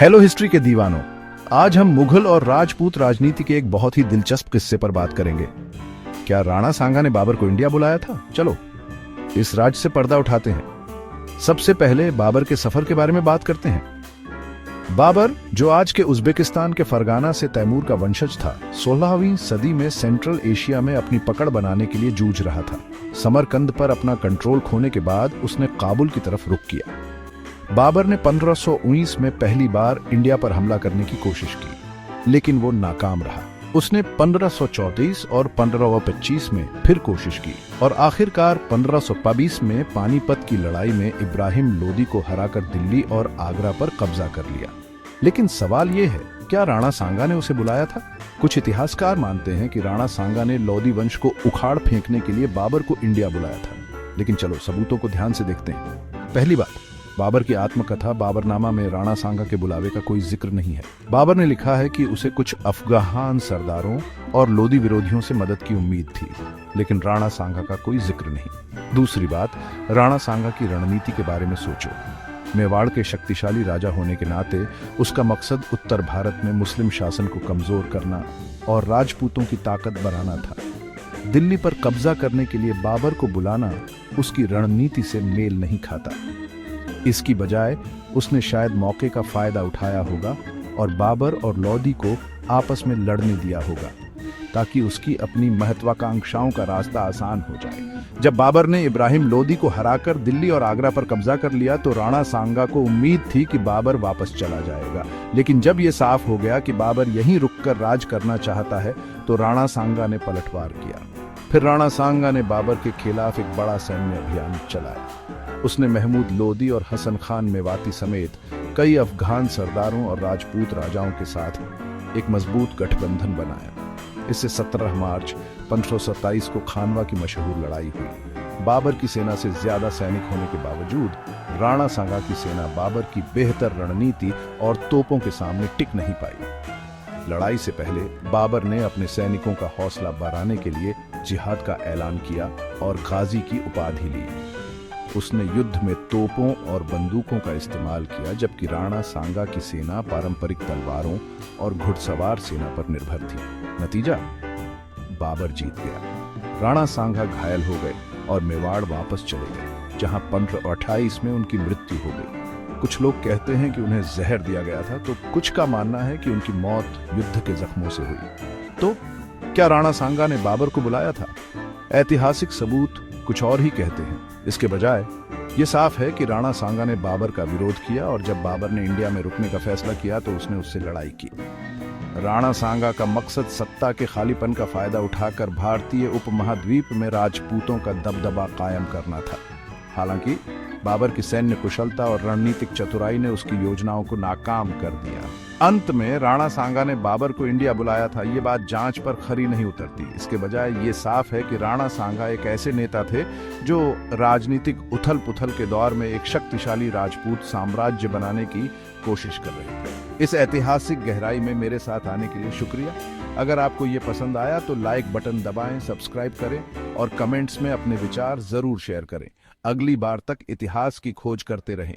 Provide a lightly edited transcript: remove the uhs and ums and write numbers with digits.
Hello history के दीवानों, आज हम मुगल और राजपूत राजनीति के एक बहुत ही दिलचस्प किस्से पर बात करेंगे। क्या राणा सांगा ने बाबर को इंडिया बुलाया था? चलो इस राज से पर्दा उठाते हैं। सबसे पहले बाबर के सफर के बारे में बात करते हैं। बाबर, जो आज के उज्बेकिस्तान के फरगाना से तैमूर का वंशज था, 16वीं सदी में सेंट्रल एशिया में अपनी पकड़ बनाने के लिए जूझ रहा था। समरकंद पर अपना कंट्रोल खोने के बाद उसने काबुल की तरफ रुख किया। बाबर ने 1519 में पहली बार इंडिया पर हमला करने की कोशिश की, लेकिन वो नाकाम रहा। उसने 1534 और 1525 में फिर कोशिश की और आखिरकार 1522 में पानीपत की लड़ाई में इब्राहिम लोदी को हराकर दिल्ली और आगरा पर कब्जा कर लिया। लेकिन सवाल ये है, क्या राणा सांगा ने उसे बुलाया था? कुछ इतिहासकार मानते हैं कि राणा सांगा ने लोदी वंश को उखाड़ फेंकने के लिए बाबर को इंडिया बुलाया था। लेकिन चलो सबूतों को ध्यान से देखते हैं। पहली बात, बाबर की आत्मकथा बाबरनामा में राणा सांगा के बुलावे का कोई जिक्र नहीं है। बाबर ने लिखा है कि उसे कुछ अफगान सरदारों और लोदी विरोधियों से मदद की उम्मीद थी, लेकिन राणा सांगा का कोई जिक्र नहीं। दूसरी बात, राणा सांगा की रणनीति के बारे में सोचो। मेवाड़ के शक्तिशाली राजा होने के नाते उसका मकसद उत्तर भारत में मुस्लिम शासन को कमजोर करना और राजपूतों की ताकत बढ़ाना था। दिल्ली पर कब्जा करने के लिए बाबर को बुलाना उसकी रणनीति से मेल नहीं खाता। इसकी बजाय उसने शायद मौके का फायदा उठाया होगा और बाबर और लोदी को आपस में लड़ने दिया होगा, ताकि उसकी अपनी महत्वाकांक्षाओं का रास्ता आसान हो जाए। जब बाबर ने इब्राहिम लोदी को हराकर दिल्ली और आगरा पर कब्जा कर लिया तो राणा सांगा को उम्मीद थी कि बाबर वापस चला जाएगा। लेकिन जब यह साफ हो गया कि बाबर यहीं रुककर राज करना चाहता है तो राणा सांगा ने पलटवार किया। फिर राणा सांगा ने बाबर के खिलाफ एक बड़ा सैन्य अभियान चलाया। उसने महमूद लोदी और हसन खान मेवाती समेत कई अफगान सरदारों और राजपूत राजाओं के साथ एक मजबूत गठबंधन बनाया। इससे 17 मार्च 1527 को खानवा की मशहूर लड़ाई हुई। बाबर की सेना से ज्यादा सैनिक होने के बावजूद राणा सांगा की सेना बाबर की बेहतर रणनीति और तोपों के सामने टिक नहीं पाई। लड़ाई से पहले बाबर ने अपने सैनिकों का हौसला बढ़ाने के लिए जिहाद का ऐलान किया और गाजी की उपाधि ली। उसने युद्ध में तोपों और बंदूकों का इस्तेमाल किया, जबकि राणा सांगा की सेना पारंपरिक तलवारों और घुड़सवार सेना पर निर्भर थी। नतीजा, बाबर जीत गया। राणा सांगा घायल हो गए और मेवाड़ वापस चले गए, जहां 1528 में उनकी मृत्यु हो गई। कुछ लोग कहते हैं कि उन्हें जहर दिया गया था, तो कुछ का मानना है कि उनकी मौत युद्ध के जख्मों से हुई। तो क्या राणा सांगा ने बाबर को बुलाया था? ऐतिहासिक सबूत कुछ और ही कहते हैं। इसके बजाय ये साफ है कि राणा सांगा ने बाबर का विरोध किया और जब बाबर ने इंडिया में रुकने का फैसला किया तो उसने उससे लड़ाई की। राणा सांगा का मकसद सत्ता के खालीपन का फायदा उठाकर भारतीय उपमहाद्वीप में राजपूतों का दबदबा कायम करना था। हालांकि बाबर की सैन्य कुशलता और रणनीतिक चतुराई ने उसकी योजनाओं को नाकाम कर दिया। अंत में राणा सांगा ने बाबर को इंडिया बुलाया था, ये बात जांच पर खरी नहीं उतरती। इसके बजाय ये साफ है कि राणा सांगा एक ऐसे नेता थे जो राजनीतिक उथल पुथल के दौर में एक शक्तिशाली राजपूत साम्राज्य बनाने की कोशिश कर रहे थे। इस ऐतिहासिक गहराई में मेरे साथ आने के लिए शुक्रिया। अगर आपको ये पसंद आया तो लाइक बटन दबाएं, सब्सक्राइब करें और कमेंट्स में अपने विचार जरूर शेयर करें। अगली बार तक इतिहास की खोज करते रहें।